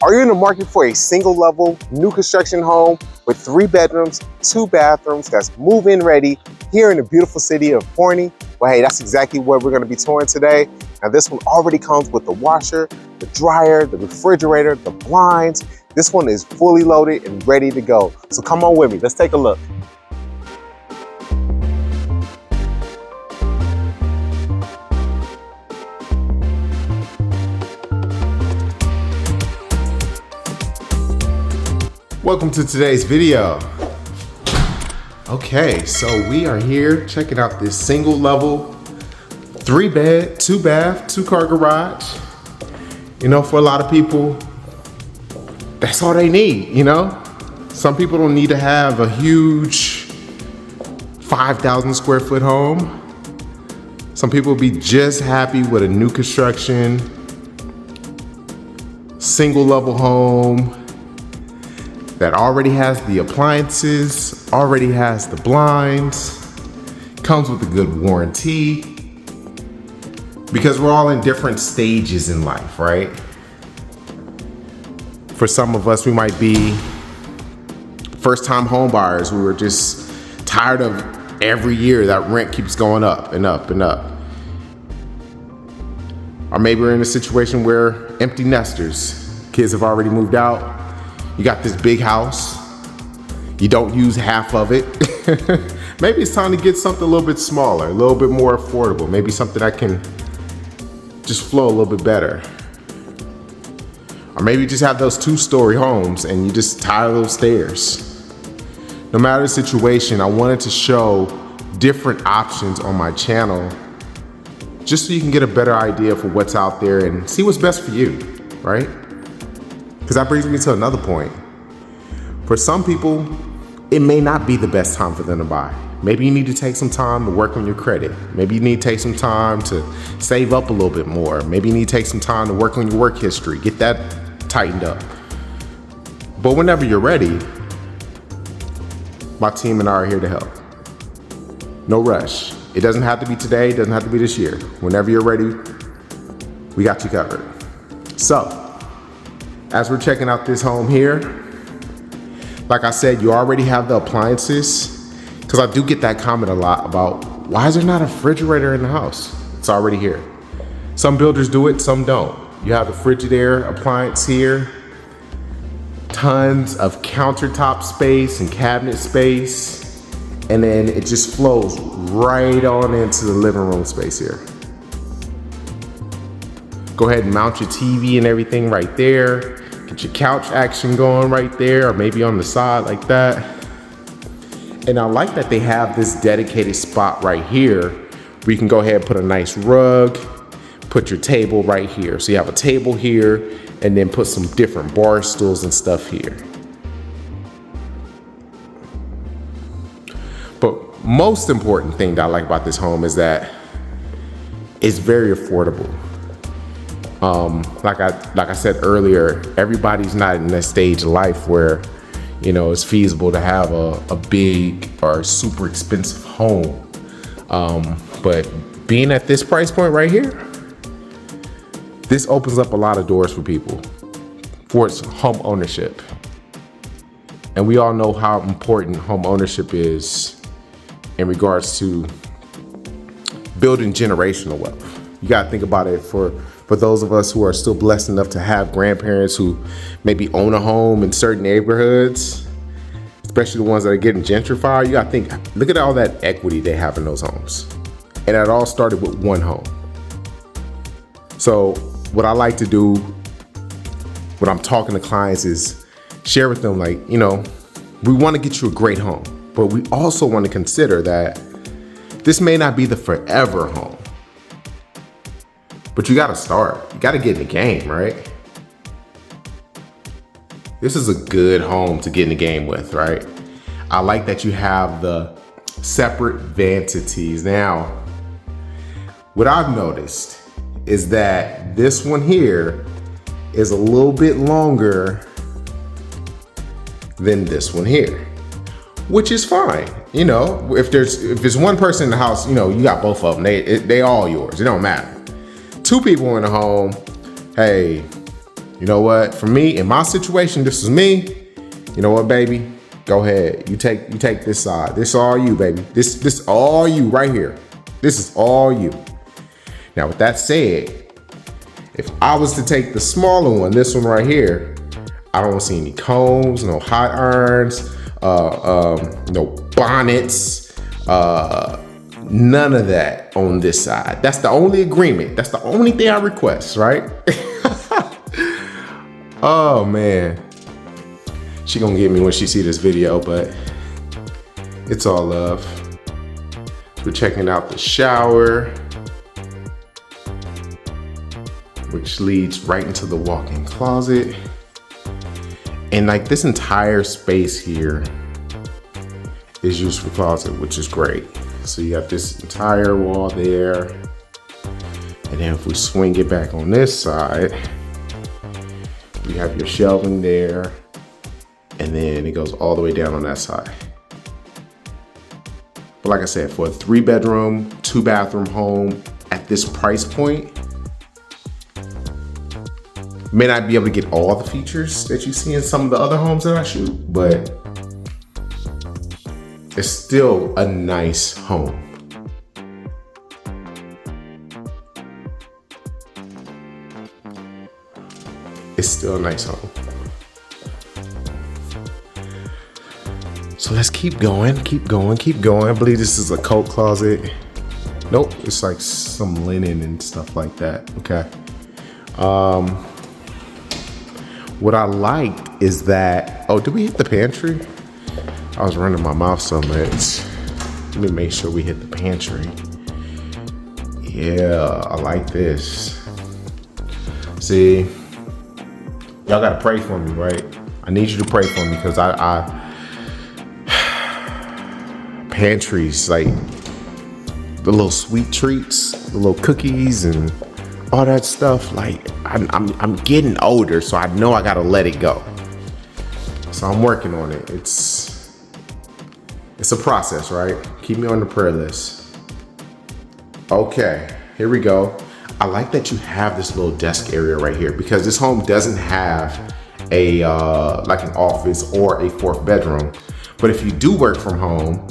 Are you in the market for a single level, new construction home with 3 bedrooms, 2 bathrooms that's move-in ready here in the beautiful city of Forney? Well, hey, that's exactly what we're gonna be touring today. Now this one already comes with the washer, the dryer, the refrigerator, the blinds. This one is fully loaded and ready to go. So come on with me, let's take a look. Welcome to today's video. Okay, so we are here checking out this single level, 3 bed, 2 bath, 2 car garage. You know, for a lot of people, that's all they need, you know? Some people don't need to have a huge 5,000 square foot home. Some people will be just happy with a new construction, single level home that already has the appliances, already has the blinds, comes with a good warranty, because we're all in different stages in life, right? For some of us, we might be first-time home buyers who are just tired of every year that rent keeps going up and up and up. Or maybe we're in a situation where empty nesters, kids have already moved out. You got this big house, you don't use half of it. Maybe it's time to get something a little bit smaller, a little bit more affordable. Maybe something that can just flow a little bit better. Or maybe you just have those 2-story homes and you just tired of those stairs. No matter the situation, I wanted to show different options on my channel just so you can get a better idea for what's out there and see what's best for you, right? Because that brings me to another point. For some people, it may not be the best time for them to buy. Maybe you need to take some time to work on your credit. Maybe you need to take some time to save up a little bit more. Maybe you need to take some time to work on your work history, get that tightened up. But whenever you're ready, my team and I are here to help. No rush. It doesn't have to be today, it doesn't have to be this year. Whenever you're ready, we got you covered. So, as we're checking out this home here, like I said, you already have the appliances, because I do get that comment a lot about, why is there not a refrigerator in the house? It's already here. Some builders do it, some don't. You have the Frigidaire appliance here, tons of countertop space and cabinet space, and then it just flows right on into the living room space here. Go ahead and mount your TV and everything right there. Get your couch action going right there, or maybe on the side like that. And I like that they have this dedicated spot right here where you can go ahead and put a nice rug, put your table right here. So you have a table here, and then put some different bar stools and stuff here. But most important thing that I like about this home is that it's very affordable. Like I said earlier, everybody's not in that stage of life where, you know, it's feasible to have a big or super expensive home. But being at this price point right here, this opens up a lot of doors for people for its home ownership. And we all know how important home ownership is in regards to building generational wealth. You gotta think about it for those of us who are still blessed enough to have grandparents who maybe own a home in certain neighborhoods, especially the ones that are getting gentrified. You gotta think, look at all that equity they have in those homes. And it all started with one home. So what I like to do when I'm talking to clients is share with them, like, you know, we wanna get you a great home, but we also wanna consider that this may not be the forever home. But you gotta start. You gotta get in the game, right? This is a good home to get in the game with, right? I like that you have the separate vanities. Now, what I've noticed is that this one here is a little bit longer than this one here, which is fine. You know, if there's one person in the house, you know, you got both of them. They all yours. It don't matter. 2 people in the home, hey, you know what? For me, in my situation, this is me. You know what, baby? Go ahead. You take this side. This all you, baby. This all you right here. This is all you. Now, with that said, if I was to take the smaller one, this one right here, I don't see any combs, no hot irons, no bonnets, none of that on this side. That's the only agreement. That's the only thing I request, right? Oh man. She gonna get me when she see this video, but it's all love. We're checking out the shower, which leads right into the walk-in closet. And like this entire space here is used for closet, which is great. So you got this entire wall there. And then if we swing it back on this side, you have your shelving there. And then it goes all the way down on that side. But like I said, for a 3-bedroom, 2-bathroom home at this price point, may not be able to get all the features that you see in some of the other homes that I shoot, but it's still a nice home. It's still a nice home. So let's keep going. I believe this is a coat closet. Nope, it's like some linen and stuff like that. Okay. What I liked is that, oh, did we hit the pantry? I was running my mouth so much. Let me make sure we hit the pantry. Yeah, I like this. See, y'all gotta pray for me, right? I need you to pray for me because I pantries, like the little sweet treats, the little cookies and all that stuff, like I'm getting older, so I know I gotta let it go. So I'm working on it. It's a process, right? Keep me on the prayer list. Okay, here we go. I like that you have this little desk area right here because this home doesn't have a like an office or a 4th bedroom. But if you do work from home,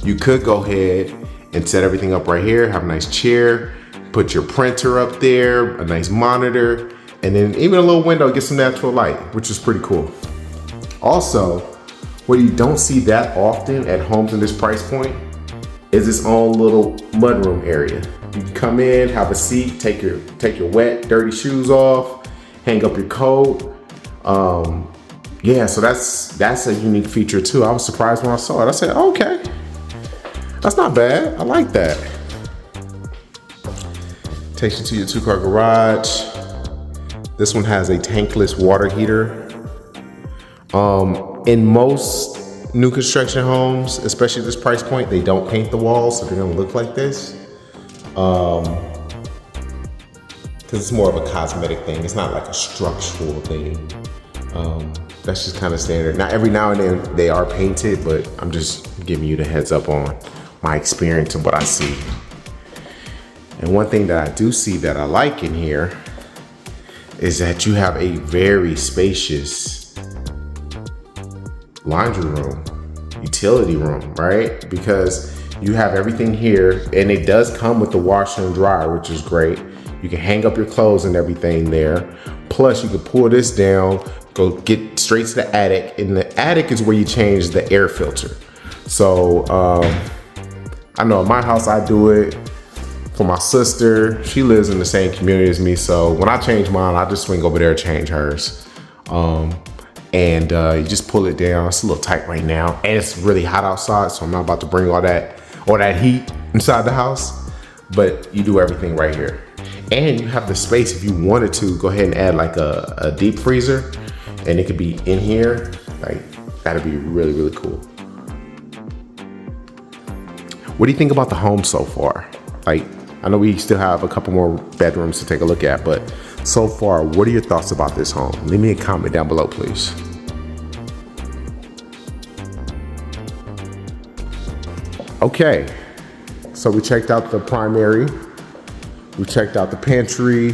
you could go ahead and set everything up right here, have a nice chair, put your printer up there, a nice monitor, and then even a little window, get some natural light, which is pretty cool. Also, what you don't see that often at homes in this price point is this own little mudroom area. You can come in, have a seat, take your wet, dirty shoes off, hang up your coat. Yeah, so that's a unique feature too. I was surprised when I saw it. I said, okay, that's not bad. I like that. Takes you to your 2-car garage. This one has a tankless water heater. In most new construction homes, especially at this price point, they don't paint the walls, so they're gonna look like this. Because it's more of a cosmetic thing. It's not like a structural thing. That's just kind of standard. Now, every now and then they are painted, but I'm just giving you the heads up on my experience and what I see. And one thing that I do see that I like in here is that you have a very spacious laundry room, utility room, right? Because you have everything here, and it does come with the washer and dryer, which is great. You can hang up your clothes and everything there. Plus, you can pull this down, go get straight to the attic, and the attic is where you change the air filter. So I know in my house I do it. For my sister, she lives in the same community as me, so when I change mine, I just swing over there and change hers. And you just pull it down. It's a little tight right now, and it's really hot outside, so I'm not about to bring all that heat inside the house, but you do everything right here. And you have the space if you wanted to go ahead and add like a deep freezer, and it could be in here. Like, that'd be really, really cool. What do you think about the home so far? Like, I know we still have a couple more bedrooms to take a look at, but so far, what are your thoughts about this home? Leave me a comment down below, please. Okay, so we checked out the primary, we checked out the pantry,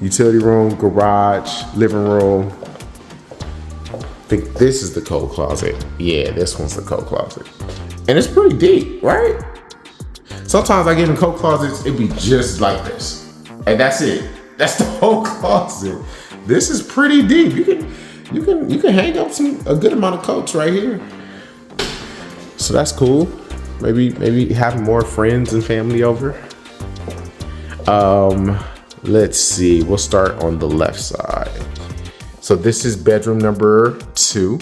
Utility room, garage, living room. I think this is the coat closet. Yeah, this one's the coat closet. And it's pretty deep, right? Sometimes I get in coat closets, it'd be just like this. And that's it. That's the whole closet. This is pretty deep. You can hang up a good amount of coats right here. So that's cool. Maybe have more friends and family over. Let's see. We'll start on the left side. So this is bedroom number 2.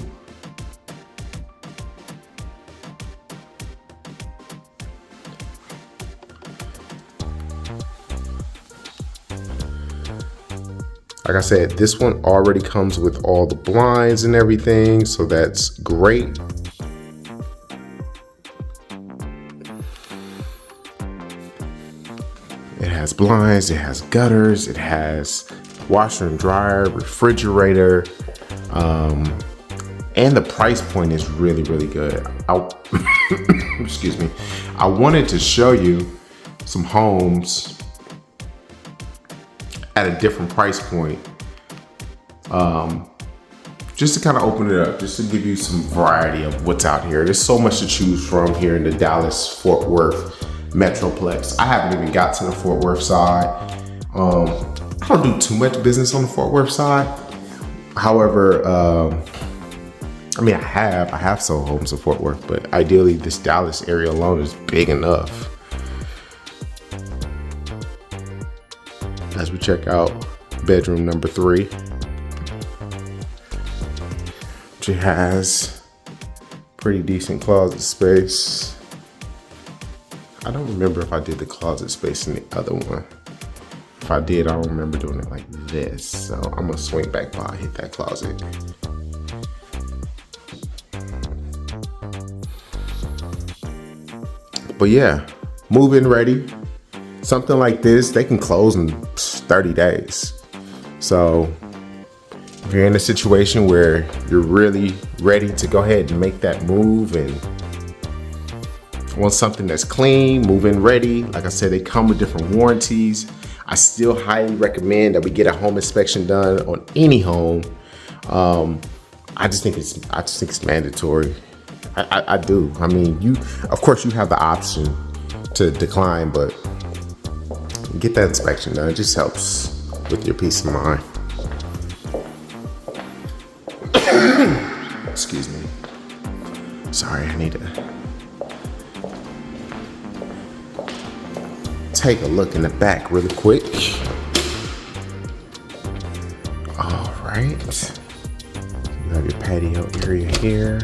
Like I said, this one already comes with all the blinds and everything, so that's great. It has blinds, it has gutters, it has washer and dryer, refrigerator, and the price point is really, really good. Excuse me. I wanted to show you some homes at a different price point, just to kind of open it up, just to give you some variety of what's out here. There's so much to choose from here in the Dallas-Fort Worth Metroplex. I haven't even got to the Fort Worth side. I don't do too much business on the Fort Worth side. However, I mean, I have sold homes in Fort Worth, but ideally this Dallas area alone is big enough. As we check out bedroom number 3, which has pretty decent closet space. I don't remember if I did the closet space in the other one. If I did, I don't remember doing it like this. So I'm gonna swing back by, hit that closet. But yeah, move-in ready. Something like this, they can close in 30 days. So if you're in a situation where you're really ready to go ahead and make that move and want something that's clean, move-in ready, like I said, they come with different warranties. I still highly recommend that we get a home inspection done on any home. I just think it's mandatory. I do. I mean, of course you have the option to decline, but get that inspection done. It just helps with your peace of mind. Excuse me. Sorry, I need to take a look in the back really quick. All right. You have your patio area here.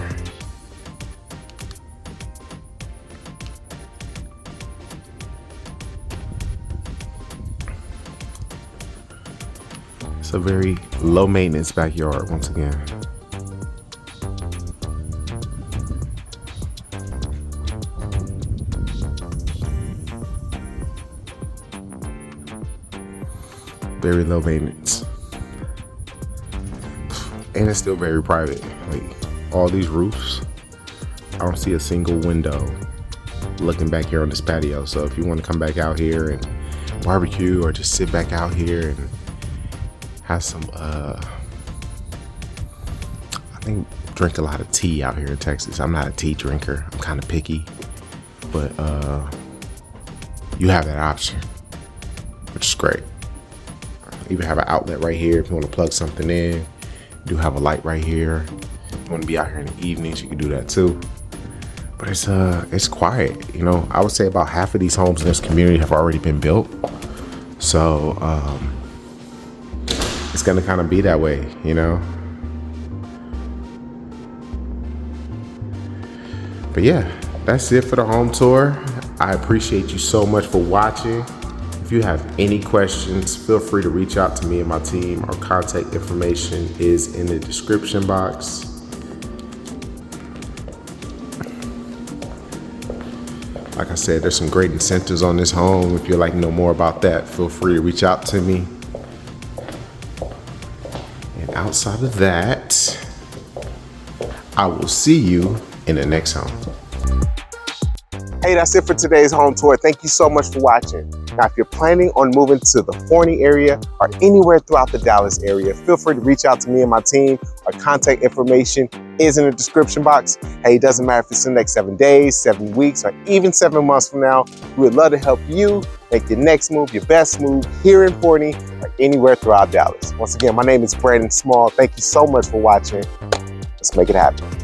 It's a very low maintenance backyard once again. Very low maintenance. And it's still very private. Like all these roofs, I don't see a single window looking back here on this patio. So if you want to come back out here and barbecue or just sit back out here and have some, I think drink a lot of tea out here in Texas. I'm not a tea drinker. I'm kind of picky, but you have that option, which is great. You even have an outlet right here if you want to plug something in. You do have a light right here. If you want to be out here in the evenings, you can do that too. But it's quiet. You know, I would say about half of these homes in this community have already been built. So it's gonna kind of be that way, you know. But yeah, that's it for the home tour. I appreciate you so much for watching. If you have any questions, feel free to reach out to me and my team. Our contact information is in the description box. Like I said, there's some great incentives on this home. If you'd like to know more about that, feel free to reach out to me. And outside of that, I will see you in the next home. Hey, that's it for today's home tour. Thank you so much for watching. Now, if you're planning on moving to the Forney area or anywhere throughout the Dallas area, feel free to reach out to me and my team. Our contact information is in the description box. Hey, it doesn't matter if it's the next 7 days, 7 weeks, or even 7 months from now. We would love to help you make your next move, your best move here in Forney or anywhere throughout Dallas. Once again, my name is Brandon Small. Thank you so much for watching. Let's make it happen.